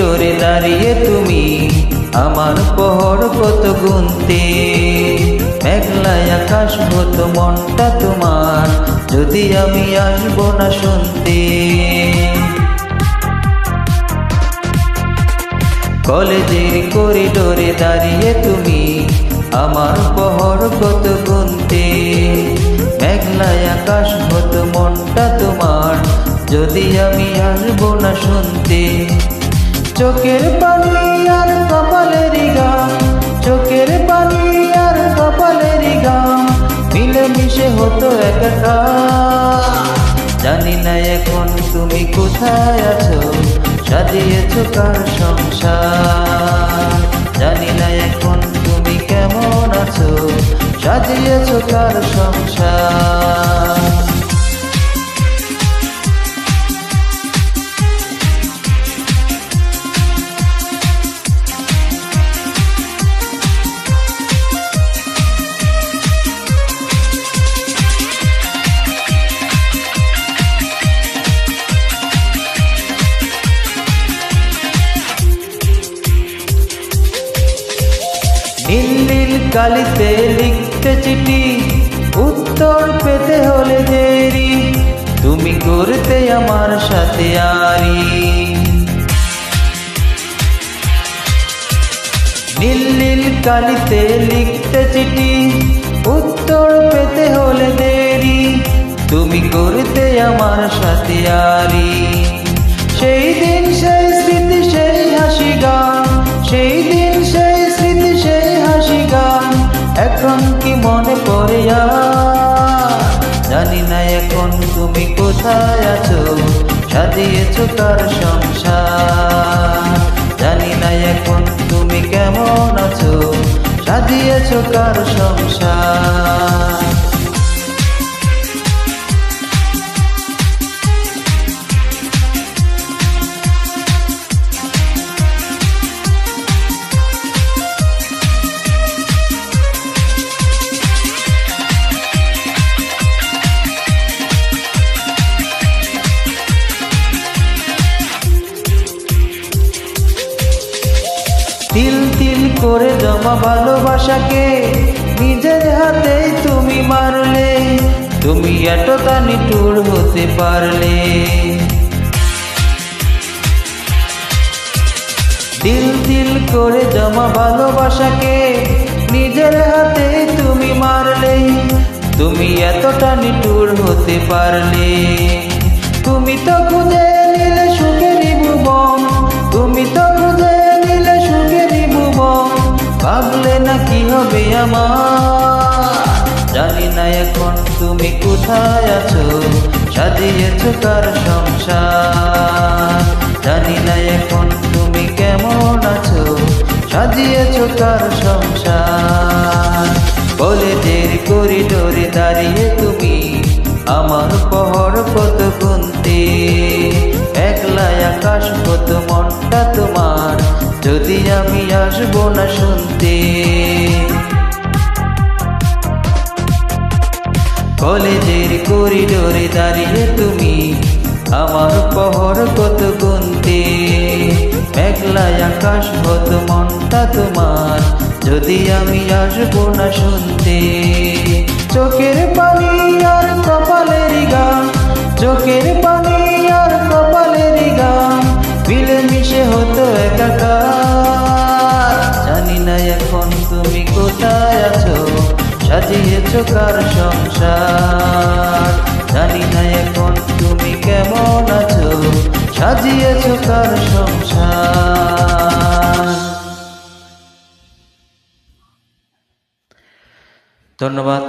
করিডোরে দাঁড়িয়ে তুমি আমার পহর কত গুনতে। মেঘলায় আকাশ হতো মনটা তোমার, যদি আমি আসবো না শুনতে। কলেজের করিডোরে দাঁড়িয়ে তুমি আমার পহর কত গুনতে। মেঘলায় আকাশ হতো মনটা তোমার, যদি আমি আসবো না শুনতে। চোখের পানি আর কপালেরই গাম, চোখের পানি আর কপালেরই গাম মিলেমিশে হতো একাকার। জানি না এখন তুমি কোথায় আছো, সাজিয়েছো কার সংসার। জানি না এখন তুমি কেমন আছো, সাজিয়েছো কার সংসার। নীল নীল কালিতে লিখতে চিঠি, উত্তর পেতে হলে দেরি, তুমি করতে আমার সাথে আরি। নীল নীল কালিতে লিখতে চিঠি, উত্তর পেতে হলে দেরি, তুমি করতে আমার সাথে আরি। সেই দিন সেই স্মৃতি সেই হাসি গান, সেই দিন সেই স্মৃতি সেই হাসি গান এখন কি মনে পড়ে আর? জানি না এখন তুমি কোথায় আছো, সাজিয়েছো কার সংসার। জানি না এখন তুমি কেমন আছো, সাজিয়েছো কার সংসার। তিল তিল করে জমা ভালোবাসাকে নিজের হাতেই তুমি মারলে, তুমি এতটা নিঠুর হতে পারলে। তিল তিল করে জমা ভালোবাসাকে নিজের হাতেই তুমি মারলে, তুমি এতটা নিঠুর হতে পারলে। তুমি তো খুঁজে নিলে সুখেরই ভুবন, তুমি তো খুঁজে নিলে সুখেরই ভুবন, ভাবলে না কি হবে আমার? জানি না এখন তুমি কোথায় আছো, সাজিয়েছো কার সংসার। জানি না এখন তুমি কেমন আছো, সাজিয়েছো কার সংসার। কলেজের করিডোরে দাঁড়িয়ে তুমি আমার পহর কত গুনতে। একলাই আকাশ কত মনটা তোমার, যদি আমি আসবো না শুনতে। কলেজের করিডোরে দাঁড়িয়ে তুমি আমার পহর কত গুনতে। মেঘলায় আকাশ কত মনটা তোমার, যদি আমি আসবো না শুনতে। চোখের পানি আর কপালেরই গান, চোখের পানি আর কপালেরই গান মিলেমিশে হতো একাকার। জানি না এখন তুমি কোথায় আছো, সাজিয়েছো কার সংসার। জানি না এখন তুমি কেমন আছো, সাজিয়েছো কার সংসার। ধন্যবাদ।